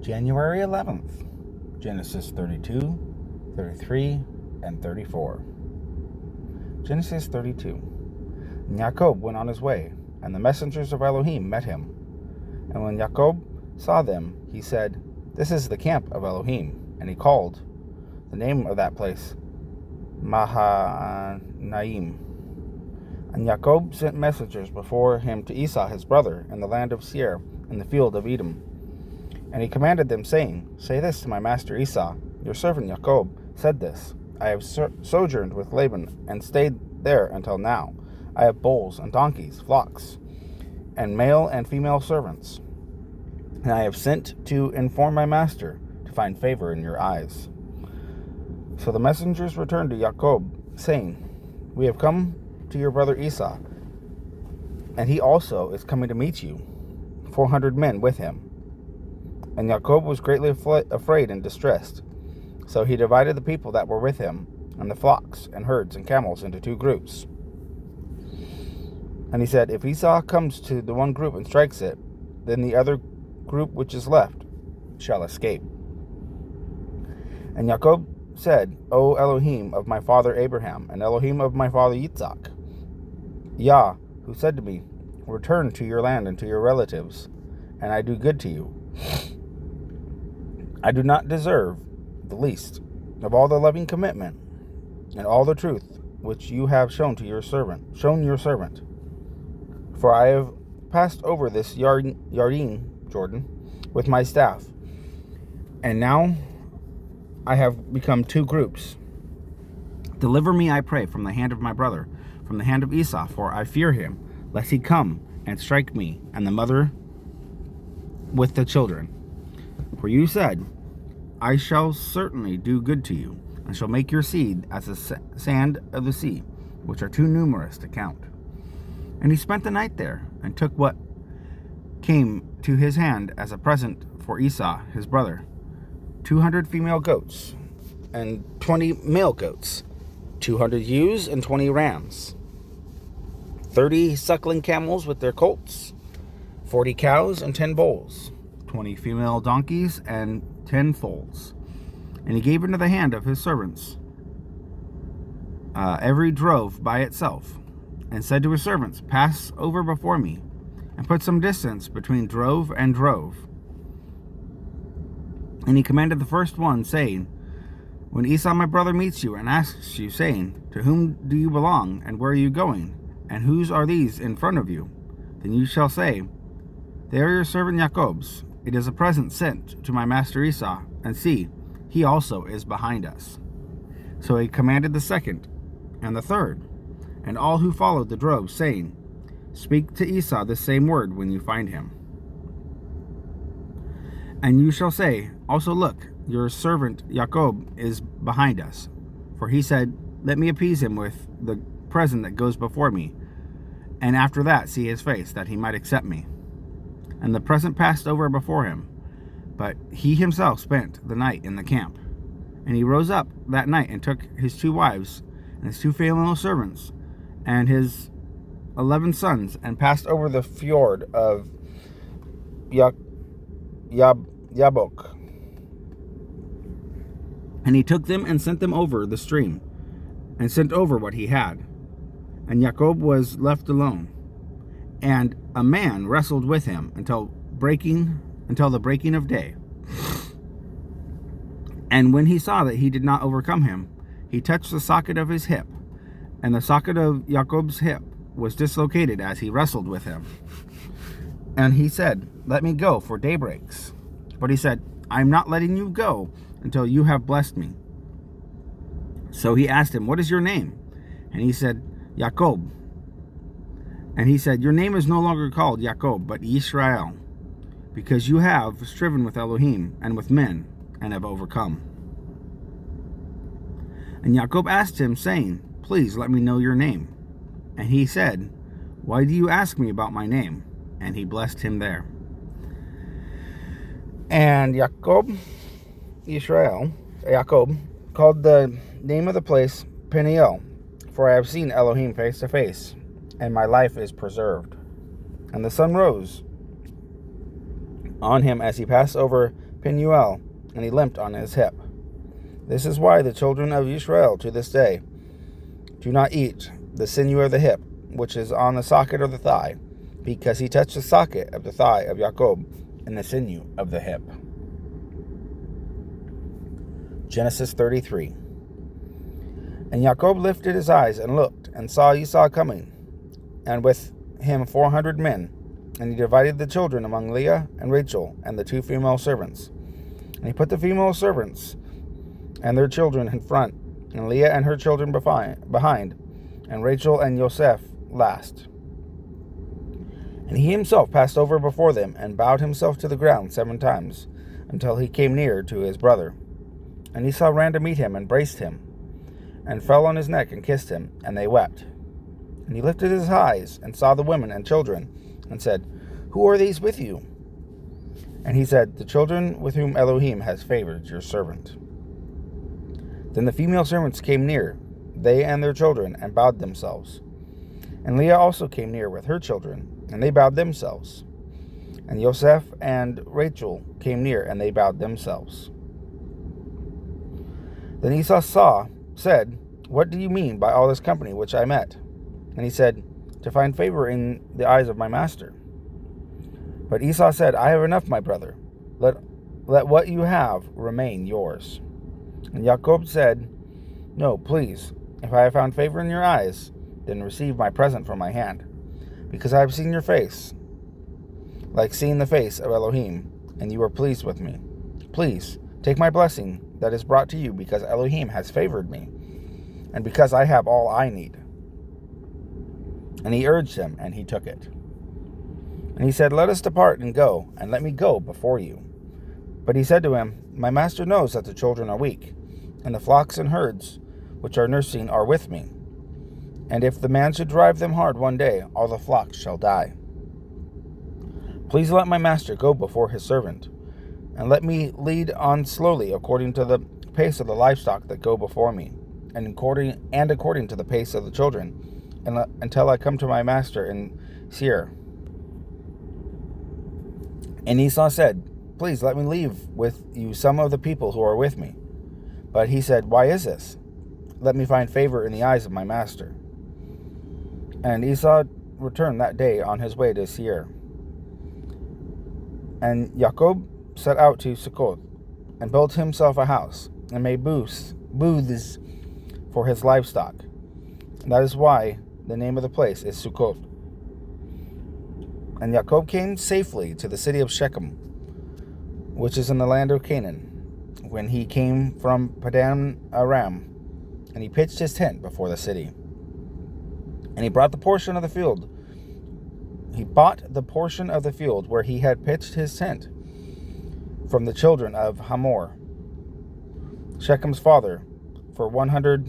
January 11th, Genesis 32, 33, and 34. Genesis 32. And Jacob went on his way, and the messengers of Elohim met him. And when Jacob saw them, he said, "This is the camp of Elohim." And he called the name of that place Mahanaim. And Jacob sent messengers before him to Esau his brother in the land of Seir, in the field of Edom. And he commanded them, saying, "Say this to my master Esau, your servant Jacob said this, I have sojourned with Laban, and stayed there until now. I have bulls and donkeys, flocks, and male and female servants. And I have sent to inform my master, to find favor in your eyes." So the messengers returned to Jacob, saying, "We have come to your brother Esau, and he also is coming to meet you, 400 men with him." And Jacob was greatly afraid and distressed. So he divided the people that were with him, and the flocks and herds and camels, into 2 groups. And he said, "If Esau comes to the one group and strikes it, then the other group which is left shall escape." And Jacob said, "O Elohim of my father Abraham, and Elohim of my father Yitzhak, Yah, who said to me, 'Return to your land and to your relatives, and I do good to you,' I do not deserve the least of all the loving commitment and all the truth which you have shown your servant. For I have passed over this Jordan with my staff, and now I have become 2 groups. Deliver me, I pray, from the hand of my brother, from the hand of Esau, for I fear him, lest he come and strike me and the mother with the children. For you said, I shall certainly do good to you, and shall make your seed as the sand of the sea, which are too numerous to count." And he spent the night there, and took what came to his hand as a present for Esau his brother, 200 female goats, and 20 male goats, 200 ewes and 20 rams, 30 suckling camels with their colts, 40 cows and 10 bulls, 20 female donkeys and 10 foals. And he gave into the hand of his servants every drove by itself, and said to his servants, "Pass over before me, and put some distance between drove and drove." And he commanded the first one, saying, "When Esau my brother meets you and asks you, saying, 'To whom do you belong, and where are you going, and whose are these in front of you?' then you shall say, 'They are your servant Jacob's. It is a present sent to my master Esau, and see, he also is behind us.'" So he commanded the second and the third, and all who followed the drove, saying, "Speak to Esau this same word when you find him. And you shall say, also, look, your servant Jacob is behind us. For he said, let me appease him with the present that goes before me, and after that see his face, that he might accept me." And the present passed over before him, but he himself spent the night in the camp. And he rose up that night, and took his 2 wives, and his 2 female servants, and his 11 sons, and passed over the fjord of Yabok. And he took them and sent them over the stream, and sent over what he had. And Jacob was left alone, and a man wrestled with him until the breaking of day. And when he saw that he did not overcome him, he touched the socket of his hip, and the socket of Jacob's hip was dislocated as he wrestled with him. And he said, "Let me go, for day breaks." But he said, "I am not letting you go until you have blessed me." So he asked him, "What is your name?" And he said, "Jacob." And he said, "Your name is no longer called Jacob, but Israel, because you have striven with Elohim and with men, and have overcome." And Jacob asked him, saying, "Please let me know your name." And he said, "Why do you ask me about my name?" And he blessed him there. And Jacob called the name of the place Peniel, for I have seen Elohim face to face, and my life is preserved. And the sun rose on him as he passed over Penuel, and he limped on his hip. This is why the children of Israel to this day do not eat the sinew of the hip, which is on the socket of the thigh, because he touched the socket of the thigh of Jacob and the sinew of the hip. Genesis 33. And Jacob lifted his eyes and looked, and saw Esau coming, and with him 400 men. And he divided the children among Leah and Rachel and the 2 female servants. And he put the female servants and their children in front, and Leah and her children behind, and Rachel and Joseph last. And he himself passed over before them, and bowed himself to the ground 7 times, until he came near to his brother. And Esau ran to meet him, and braced him, and fell on his neck, and kissed him, and they wept. And he lifted his eyes, and saw the women and children, and said, Who are these with you? And he said, The children with whom Elohim has favored your servant. Then the female servants came near, they and their children, and bowed themselves. And Leah also came near with her children, and they bowed themselves. And Joseph and Rachel came near, and they bowed themselves. Then Esau said, What do you mean by all this company which I met? And he said, To find favor in the eyes of my master. But Esau said, I have enough, my brother. Let what you have remain yours. And Jacob said, No, please, if I have found favor in your eyes, then receive my present from my hand, because I have seen your face, like seeing the face of Elohim, and you are pleased with me. Please, take my blessing that is brought to you, because Elohim has favored me, and because I have all I need. And he urged him, and he took it. And he said, Let us depart and go, and let me go before you. But he said to him, My master knows that the children are weak, and the flocks and herds which are nursing are with me. And if the man should drive them hard one day, all the flocks shall die. Please let my master go before his servant, and let me lead on slowly according to the pace of the livestock that go before me, and according to the pace of the children, until I come to my master in Seir. And Esau said, Please let me leave with you some of the people who are with me. But he said, Why is this? Let me find favor in the eyes of my master. And Esau returned that day on his way to Seir. And Jacob set out to Succoth, and built himself a house, and made booths for his livestock. And that is why the name of the place is Succoth. And Jacob came safely to the city of Shechem, which is in the land of Canaan, when he came from Padan Aram, and he pitched his tent before the city. And he brought the portion of the field. He bought the portion of the field where he had pitched his tent from the children of Hamor, Shechem's father, for 100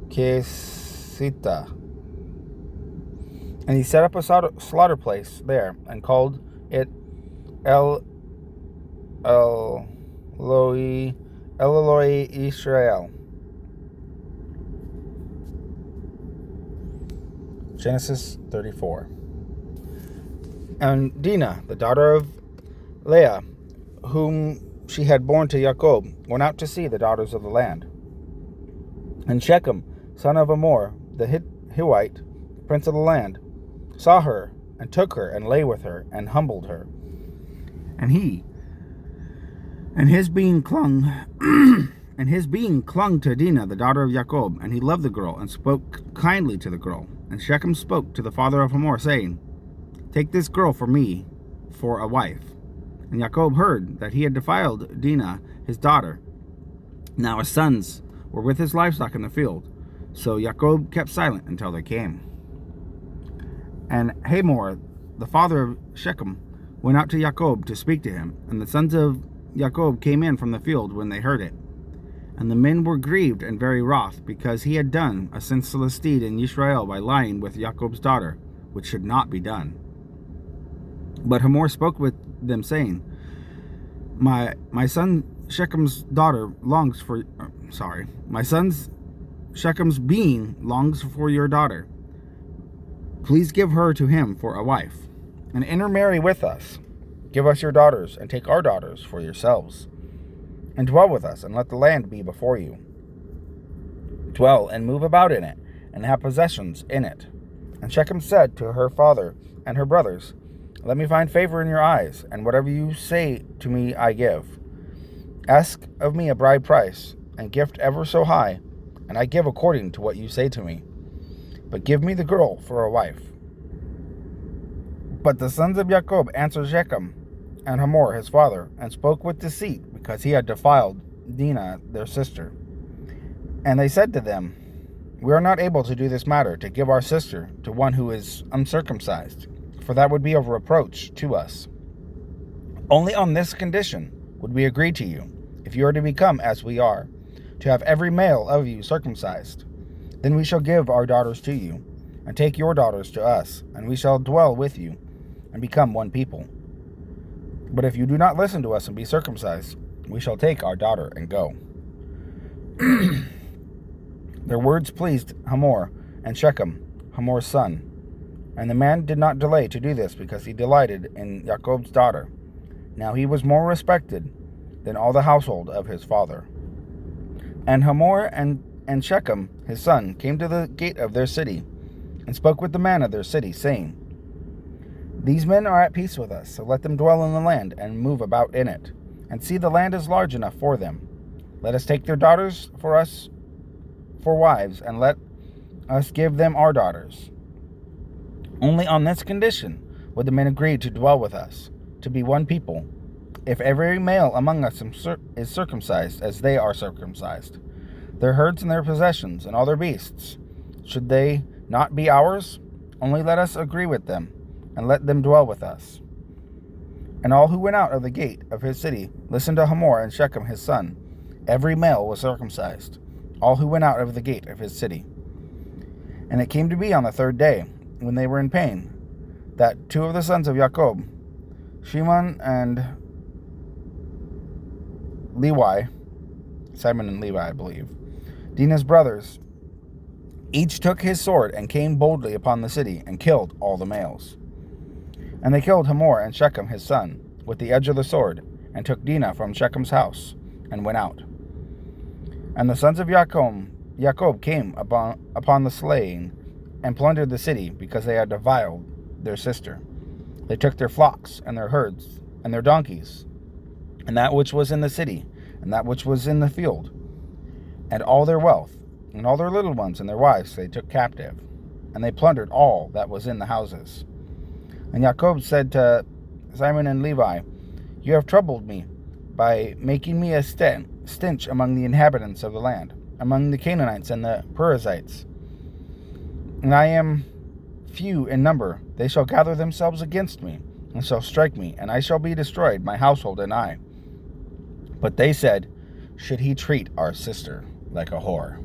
kesita. And he set up a slaughter place there, and called it El Eloi Israel. Genesis 34. And Dinah, the daughter of Leah, whom she had borne to Jacob, went out to see the daughters of the land. And Shechem, son of Hamor, the Hivite, prince of the land, saw her, and took her, and lay with her, and humbled her. And his being clung to Dinah, the daughter of Jacob, and he loved the girl, and spoke kindly to the girl. And Shechem spoke to the father of Hamor, saying, Take this girl for me for a wife. And Jacob heard that he had defiled Dinah, his daughter. Now his sons were with his livestock in the field. So Jacob kept silent until they came. And Hamor, the father of Shechem, went out to Jacob to speak to him. And the sons of Jacob came in from the field when they heard it. And the men were grieved and very wroth, because he had done a senseless deed in Israel by lying with Jacob's daughter, which should not be done. But Hamor spoke with them, saying, My son Shechem's daughter longs for... my son's Shechem's being longs for your daughter. Please give her to him for a wife. and intermarry with us. Give us your daughters, and take our daughters for yourselves, and dwell with us, and let the land be before you. Dwell and move about in it, and have possessions in it. And Shechem said to her father and her brothers, Let me find favor in your eyes, and whatever you say to me I give. Ask of me a bride price, and gift ever so high, and I give according to what you say to me. But give me the girl for a wife. But the sons of Jacob answered Shechem and Hamor his father, and spoke with deceit, because he had defiled Dinah their sister. And they said to them, We are not able to do this matter, to give our sister to one who is uncircumcised, for that would be a reproach to us. Only on this condition would we agree to you, if you are to become as we are, to have every male of you circumcised. Then we shall give our daughters to you, and take your daughters to us, and we shall dwell with you, and become one people. But if you do not listen to us and be circumcised, we shall take our daughter and go. Their words pleased Hamor and Shechem, Hamor's son. And the man did not delay to do this, because he delighted in Jacob's daughter. Now he was more respected than all the household of his father. And Hamor and Shechem his son came to the gate of their city, and spoke with the man of their city, saying, These men are at peace with us, so let them dwell in the land, and move about in it. And see, the land is large enough for them. Let us take their daughters for us for wives, and let us give them our daughters. Only on this condition would the men agree to dwell with us, to be one people, if every male among us is circumcised as they are circumcised. Their herds and their possessions and all their beasts, should they not be ours? Only let us agree with them, and let them dwell with us. And all who went out of the gate of his city listened to Hamor and Shechem his son. Every male was circumcised, all who went out of the gate of his city. And it came to be on the third day, when they were in pain, that two of the sons of Jacob, Shimon and Levi, Simon and Levi, I believe, Dinah's brothers, each took his sword and came boldly upon the city and killed all the males. And they killed Hamor and Shechem his son with the edge of the sword, and took Dinah from Shechem's house, and went out. And the sons of Jacob came upon the slain, and plundered the city, because they had defiled their sister. They took their flocks and their herds and their donkeys, and that which was in the city, and that which was in the field, and all their wealth, and all their little ones and their wives they took captive, and they plundered all that was in the houses. And Jacob said to Simon and Levi, You have troubled me by making me a stench among the inhabitants of the land, among the Canaanites and the Perizzites. And I am few in number. They shall gather themselves against me, and shall strike me, and I shall be destroyed, my household and I. But they said, Should he treat our sister like a whore?